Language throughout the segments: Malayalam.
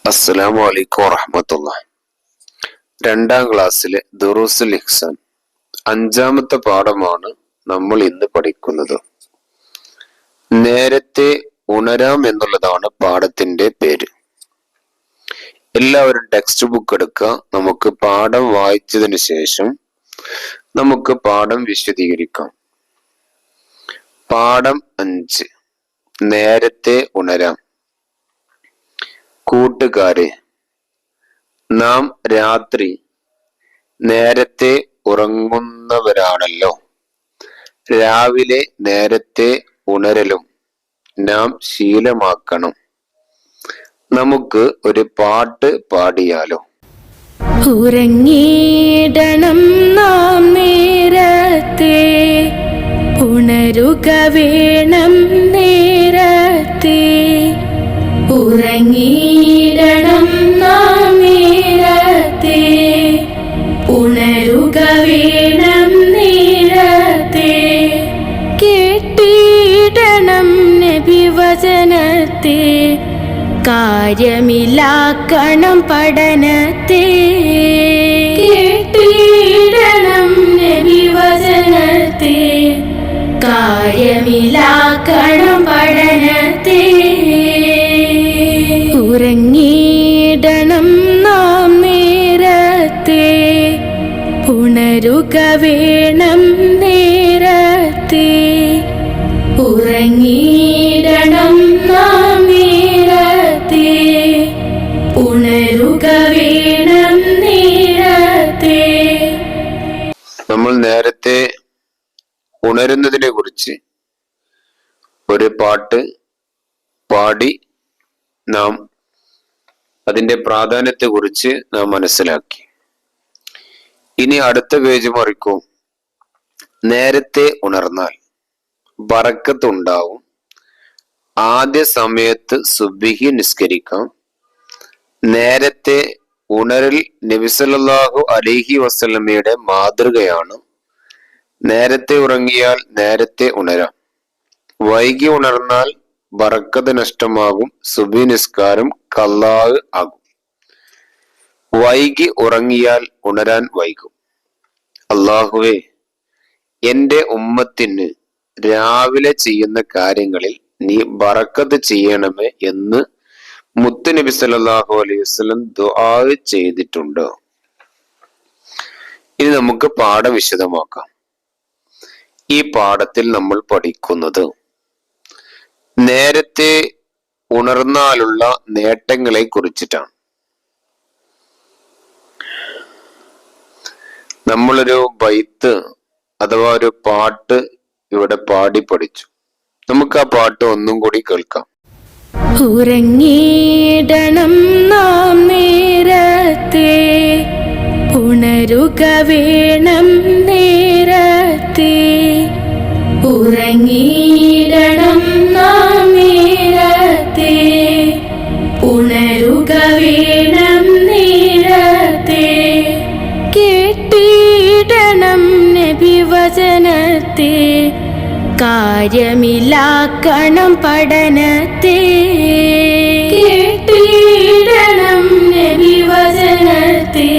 അസ്സലാമു അലൈക്കും വറഹ്മത്തുള്ളാഹി. രണ്ടാം ക്ലാസ്സിലെ ദുറൂസുൽ ഇഹ്സാൻ അഞ്ചാമത്തെ പാഠമാണ് നമ്മൾ ഇന്ന് പഠിക്കുന്നത്. നേരത്തെ ഉണരാം എന്നുള്ളതാണ് പാഠത്തിന്റെ പേര്. എല്ലാവരും ടെക്സ്റ്റ് ബുക്ക് എടുക്കുക. നമുക്ക് പാഠം വായിച്ചതിന് ശേഷം നമുക്ക് പാഠം വിശദീകരിക്കാം. പാഠം 5, നേരത്തെ ഉണരാം. കൂട്ടുകാരെ, നാം രാത്രി നേരത്തെ ഉറങ്ങുന്നവരാണല്ലോ. രാവിലെ നേരത്തെ ഉണരലും നാം ശീലമാക്കണം. നമുക്ക് ഒരു പാട്ട് പാടിയാലോ? ഉറങ്ങിയിടണം നാം നേരത്തെ, ഉണരുക വേണം നേരത്തെ. ഉറങ്ങിയിടണം നാം നേരത്തെ, ഉണരുക വേണം നേരത്തെ. കേട്ടിടണം നബി വചനത്തെ, കാര്യമിലാക്കണം പഠനത്തെ. കേട്ടിടണം നബി വചനത്തെ, കാര്യമിലാക്കണം പഠനത്തെ. ഉറങ്ങിയിടണം നാം നേരത്തെ, ഉണരുക വേണം നേരത്തെ. ഉറങ്ങിയിടണം നാം നേരത്തെ, ഉണരുക വേണം നേരത്തെ. നമ്മൾ നേരത്തെ ഉണരുന്നതിനെ കുറിച്ച് ഒരു പാട്ട് പാടി നാം അതിന്റെ പ്രാധാന്യത്തെ കുറിച്ച് നാം മനസ്സിലാക്കി. ഇനി അടുത്ത പേജ് മറിക്കൂ. നേരത്തെ ഉണർന്നാൽ ബറക്കത്ത് ഉണ്ടാവും. ആദ്യ സമയത്ത് സുബ്ഹിഹ് നിസ്കരിക്കാം. നേരത്തെ ഉണരൽ നബി സല്ലല്ലാഹു അലൈഹി വസല്ലമയുടെ മാതൃകയാണ്. നേരത്തെ ഉറങ്ങിയാൽ നേരത്തെ ഉണരാം. വൈകി ഉണർന്നാൽ ബറക്കത്ത് നഷ്ടമാകും. സുബ്ഹി നിസ്കാരം ഖളാഅ് ആകും. വൈകി ഉറങ്ങിയാൽ ഉണരാൻ വൈകും. അല്ലാഹുവേ, എന്റെ ഉമ്മത്തിന് രാവിലെ ചെയ്യുന്ന കാര്യങ്ങളിൽ നീ ബറക്കത്ത് ചെയ്യണമേ എന്ന് മുത്ത് നബി സല്ലല്ലാഹു അലൈഹി വസല്ലം ദുആ ചെയ്തിട്ടുണ്ട്. ഇനി നമുക്ക് പാഠം വിശദമാക്കാം. ഈ പാഠത്തിൽ നമ്മൾ പഠിക്കുന്നത് നേരത്തെ ഉണർന്നാലുള്ള നേട്ടങ്ങളെ കുറിച്ചിട്ടാണ്. നമ്മളൊരു ബൈത്ത് അഥവാ ഒരു പാട്ട് ഇവിടെ പാടി പഠിച്ചു. നമുക്ക് ആ പാട്ട് ഒന്നും കൂടി കേൾക്കാം. ഉറങ്ങിയിടണം നാം നേരത്തെ, ഉണരുക വേണം നേരത്തെ. ഉറങ്ങിയിടണം നാം നേരത്തെ, ഉണരുക വേണം നേരത്തെ. കേട്ടിടണം നബി വചനത്തെ, കാര്യമിലാക്കണം പഠനത്തെ. കേട്ടിടണം നബി വചനത്തെ,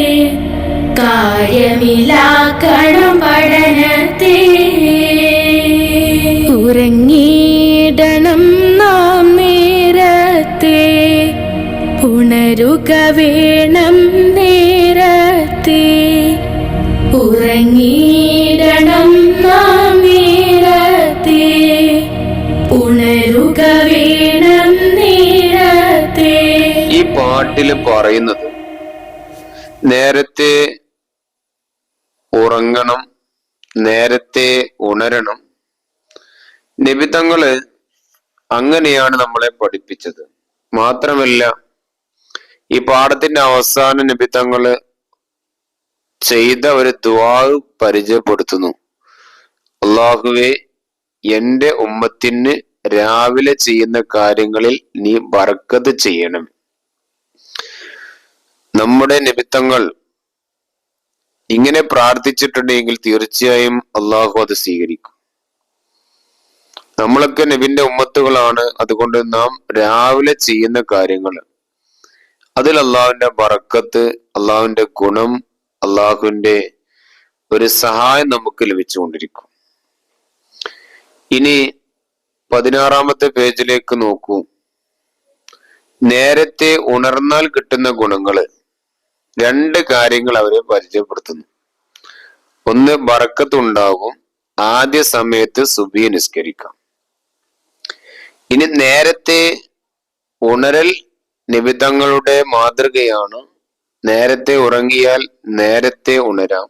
കാര്യമിലാക്കണം പഠനത്തെ. ഉറങ്ങിയിടണം നാം നേരത്തെ, ഉണരുക വേണം നേരത്തെ. ഉറങ്ങിയിടണം നാം നേരത്തെ, ഉണരുക വേണം നേരത്തെ. ഈ പാട്ടിൽ പറയുന്നത് നേരത്തെ ഉറങ്ങണം, നേരത്തെ ഉണരണം. നബി തങ്ങള് അങ്ങനെയാണ് നമ്മളെ പഠിപ്പിച്ചത്. മാത്രമല്ല, ഈ പാഠത്തിന്റെ അവസാനം നബി തങ്ങള് ചെയ്ത ഒരു ദുആ പരിചയപ്പെടുത്തുന്നു. അല്ലാഹുവേ, എന്റെ ഉമ്മത്തിന് രാവിലെ ചെയ്യുന്ന കാര്യങ്ങളിൽ നീ ബറക്കത്ത് ചെയ്യണം. നമ്മുടെ നബി തങ്ങൾ ഇങ്ങനെ പ്രാർത്ഥിച്ചിട്ടുണ്ടെങ്കിൽ തീർച്ചയായും അള്ളാഹു അത് സ്വീകരിക്കും. നമ്മളൊക്കെ നബിന്റെ ഉമ്മത്തുകളാണ്. അതുകൊണ്ട് നാം രാവിലെ ചെയ്യുന്ന കാര്യങ്ങൾ അതിൽ അള്ളാഹുവിന്റെ ബറക്കത്ത്, അള്ളാഹുവിന്റെ ഗുണം, അള്ളാഹുവിന്റെ ഒരു സഹായം നമുക്ക് ലഭിച്ചുകൊണ്ടിരിക്കും. ഇനി 16-ാമത്തെ പേജിലേക്ക് നോക്കൂ. നേരത്തെ ഉണർന്നാൽ കിട്ടുന്ന ഗുണങ്ങള് 2 കാര്യങ്ങൾ അവരെ പരിചയപ്പെടുത്തുന്നു. ഒന്ന്, ബറക്കത്ത് ഉണ്ടാകും, ആദ്യ സമയത്ത് സുബഹി നിസ്കരിക്കാം. ഇനി നേരത്തെ ഉണരൽ നിബിധങ്ങളുടെ മാതൃകയാണ്. നേരത്തെ ഉറങ്ങിയാൽ നേരത്തെ ഉണരാം.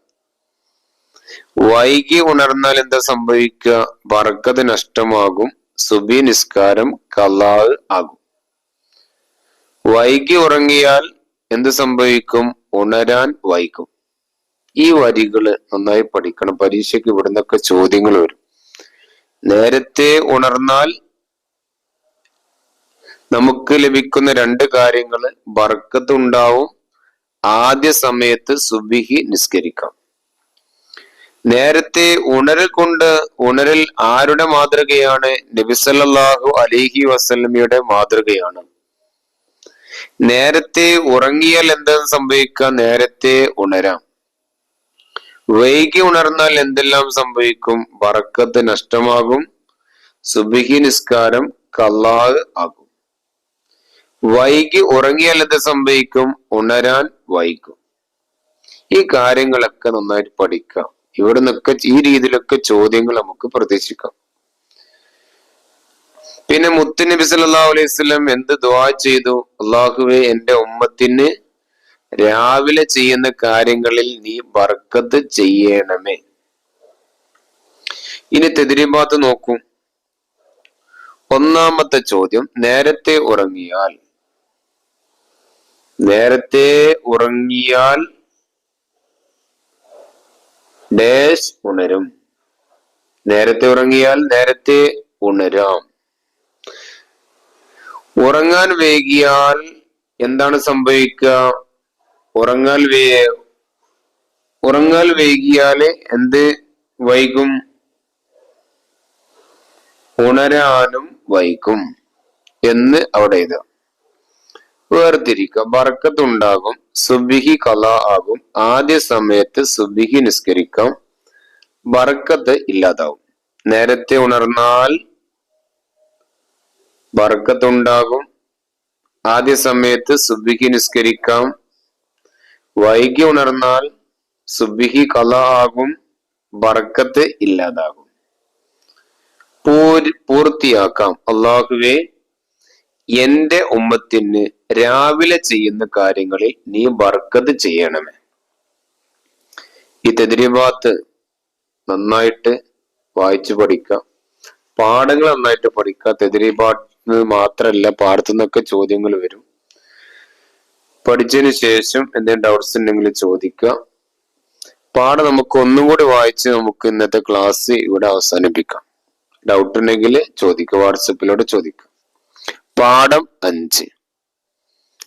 വൈകി ഉണർന്നാൽ എന്താ സംഭവിക്കുക? ബറക്കത്ത് നഷ്ടമാകും, സുബഹി നിസ്കാരം ഖളാ ആകും. വൈകി ഉറങ്ങിയാൽ എന്ത് സംഭവിക്കും? ഉണരാൻ വൈകും. ഈ വരികള് നന്നായി പഠിക്കണം. പരീക്ഷയ്ക്ക് ഇവിടുന്നൊക്കെ ചോദ്യങ്ങൾ വരും. നേരത്തെ ഉണർന്നാൽ നമുക്ക് ലഭിക്കുന്ന 2 കാര്യങ്ങള്, ബർക്കത്ത് ഉണ്ടാവും, ആദ്യ സമയത്ത് സുബ്ഹി നിസ്കരിക്കാം. നേരത്തെ ഉണരൽ ആരുടെ മാതൃകയാണ്? നബി സല്ലല്ലാഹു അലൈഹി വസല്ലമയുടെ മാതൃകയാണ്. നേരത്തെ ഉറങ്ങിയാൽ എന്താ സംഭവിക്കുക? നേരത്തെ ഉണരാം. വൈകി ഉണർന്നാൽ എന്തെല്ലാം സംഭവിക്കും? ബറക്കത്ത് നഷ്ടമാകും, സുബ്ഹി നിസ്കാരം ഖളാ ആകും. വൈകി ഉറങ്ങിയാൽ എന്ത് സംഭവിക്കും? ഉണരാൻ വൈകും. ഈ കാര്യങ്ങളൊക്കെ നന്നായിട്ട് പഠിക്കാം. ഇവിടെ നിന്നൊക്കെ ഈ രീതിയിലൊക്കെ ചോദ്യങ്ങൾ നമുക്ക് പ്രതീക്ഷിക്കാം. പിന്നെ മുത്തുനബി സല്ലല്ലാഹു അലൈഹി വസല്ലം എന്ത് ദുആ ചെയ്തു? അല്ലാഹുവേ, എന്റെ ഉമ്മത്തിന് രാവിലെ ചെയ്യുന്ന കാര്യങ്ങളിൽ നീ ബർക്കത്ത് ചെയ്യണമേ. ഇനി തദ്രീബാത്ത് നോക്കൂ. 1-ാമത്തെ ചോദ്യം, നേരത്തെ ഉറങ്ങിയാൽ ഡേഷ് ഉണരും. നേരത്തെ ഉറങ്ങിയാൽ നേരത്തെ ഉണരാം. ഉറങ്ങാൻ വൈകിയാൽ എന്താണ് സംഭവിക്കുക? ഉറങ്ങാൻ വൈകിയാല് എന്ത് വൈകും? ഉണരാനും വൈകും എന്ന് അവിടെ എഴുതാം. വേർതിരിക്കുക. ബർക്കത്ത് ഉണ്ടാകും, സുബ്ഹി ഖളാ ആകും. ആദ്യ സമയത്ത് സുബ്ഹി നിസ്കരിക്കാം, ബർക്കത്ത് ഇല്ലാതാവും. നേരത്തെ ഉണർന്നാൽ ബർക്കത്ത് ഉണ്ടാകും, ആദ്യ സമയത്ത് സുബ്ഹി നിസ്കരിക്കാം. വൈകി ഉണർന്നാൽ സുബ്ഹി ഖളാ ആകും, ബർക്കത്ത് ഇല്ലാതാകും. പൂർത്തിയാക്കാം. അല്ലാഹുവേ, എന്റെ ഉമ്മത്തിന് രാവിലെ ചെയ്യുന്ന കാര്യങ്ങളിൽ നീ ബർക്കത്ത് ചെയ്യണമേ. ഈ തദ്രീബാത്ത് നന്നായിട്ട് വായിച്ചു പഠിക്കാം. പാഠങ്ങൾ നന്നായിട്ട് പഠിക്കുക. തദ്രീബാത്ത് മാത്രല്ല, പാഠത്തു നിന്നൊക്കെ ചോദ്യങ്ങൾ വരും. പഠിച്ചതിന് ശേഷം എന്തെങ്കിലും ഡൗട്ട്സ് ഉണ്ടെങ്കിൽ ചോദിക്കുക. പാഠം നമുക്ക് ഒന്നും കൂടി വായിച്ച് നമുക്ക് ഇന്നത്തെ ക്ലാസ് ഇവിടെ അവസാനിപ്പിക്കാം. ഡൗട്ട് ഉണ്ടെങ്കിൽ ചോദിക്കുക, വാട്സപ്പിലൂടെ ചോദിക്കുക. പാഠം 5.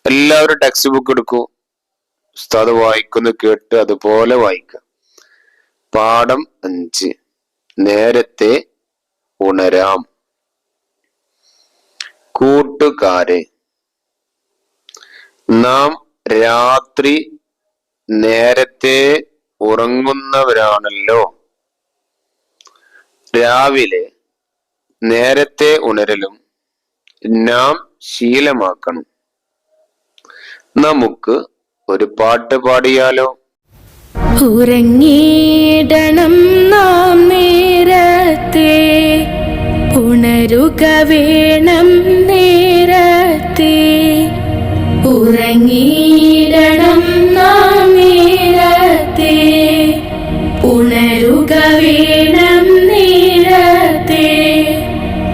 എല്ലാവരും ടെക്സ്റ്റ് ബുക്ക് എടുക്കൂ. ഉസ്താദ് വായിക്കുന്ന കേട്ട് അതുപോലെ വായിക്കുക. പാഠം 5, നേരത്തെ ഉണരാം. കൂട്ടുകാരെ, നാം രാത്രി നേരത്തെ ഉറങ്ങുന്നവരാണല്ലോ. രാവിലെ നേരത്തെ ഉണരലും നാം ശീലമാക്കണം. നമുക്ക് ഒരു പാട്ട് പാടിയാലോ? ഉറങ്ങിയിടണം നാം നേരത്തെ, ഉണരുക വേണം നേരത്തെ. ഉറങ്ങിയിടണം നാം നേരത്തെ, ഉണരുക വേണം നേരത്തെ.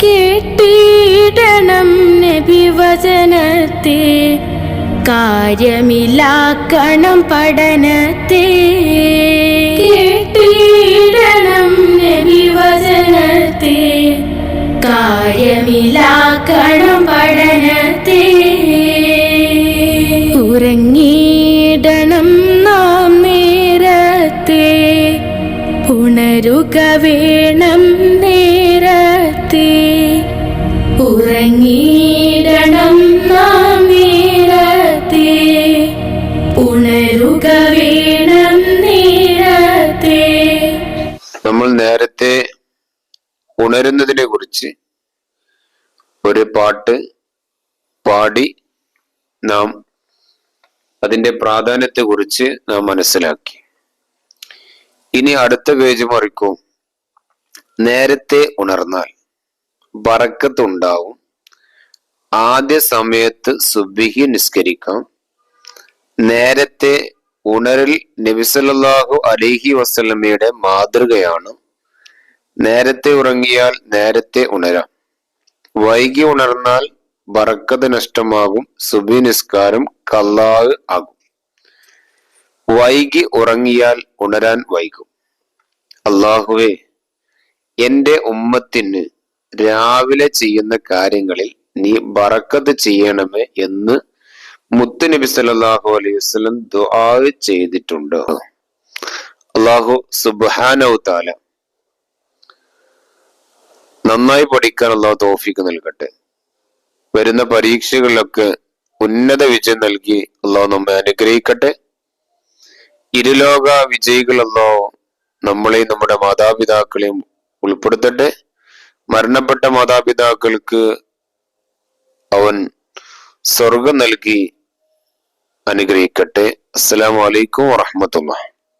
കേട്ടിടണം നബി വചനത്തെ, കാര്യമിലാക്കണം പഠനത്തെ. കേട്ടിടണം നബി വചനത്തെ, കാര്യമിലാക്കണം പഠനത്തെ. ഉറങ്ങിയിടണം നാം നേരത്തെ, ഉണരുക വേണം നേരത്തെ. ഉറങ്ങിയിടണം നാം നേരത്തെ, ഉണരുന്നതിനെ കുറിച്ച് ഒരു പാട്ട് പാടി നാം അതിന്റെ പ്രാധാന്യത്തെ കുറിച്ച് നാം മനസ്സിലാക്കി. ഇനി അടുത്ത പേജ് മറിക്കും. നേരത്തെ ഉണർന്നാൽ ബറക്കത്ത് ഉണ്ടാവും. ആദ്യ സമയത്ത് സുബ്ഹി നിസ്കരിക്കാം. നേരത്തെ ഉണരൽ നബി സല്ലല്ലാഹു അലൈഹി വസല്ലമയുടെ മാതൃകയാണ്. നേരത്തെ ഉറങ്ങിയാൽ നേരത്തെ ഉണരാം. വൈകി ഉണർന്നാൽ ബറക്കത്ത് നഷ്ടമാകും. സുബ്ഹി നിസ്കാരം ഖളാ ആകും. വൈകി ഉറങ്ങിയാൽ ഉണരാൻ വൈകും. അല്ലാഹുവേ, എന്റെ ഉമ്മത്തിന് രാവിലെ ചെയ്യുന്ന കാര്യങ്ങളിൽ നീ ബറക്കത്ത് ചെയ്യണമേ എന്ന് മുത്ത് നബി സല്ലല്ലാഹു അലൈഹി വസല്ലം ദുആ ചെയ്തിട്ടുണ്ട്. അല്ലാഹു സുബ്ഹാനഹു തആല നന്നായി പഠിക്കാൻ അല്ലാഹു തൗഫീഖ് നൽകട്ടെ. വരുന്ന പരീക്ഷകളിലൊക്കെ ഉന്നത വിജയം നൽകി അല്ലാഹു നമ്മെ അനുഗ്രഹിക്കട്ടെ. ഇരുലോക വിജയികൾ അല്ലാഹു നമ്മളെയും നമ്മുടെ മാതാപിതാക്കളെയും ഉൾപ്പെടുത്തട്ടെ. മരണപ്പെട്ട മാതാപിതാക്കൾക്ക് അവൻ സ്വർഗം നൽകി അനുഗ്രഹിക്കട്ടെ. അസ്സലാമു അലൈക്കും വറഹ്മത്തുള്ളാഹി.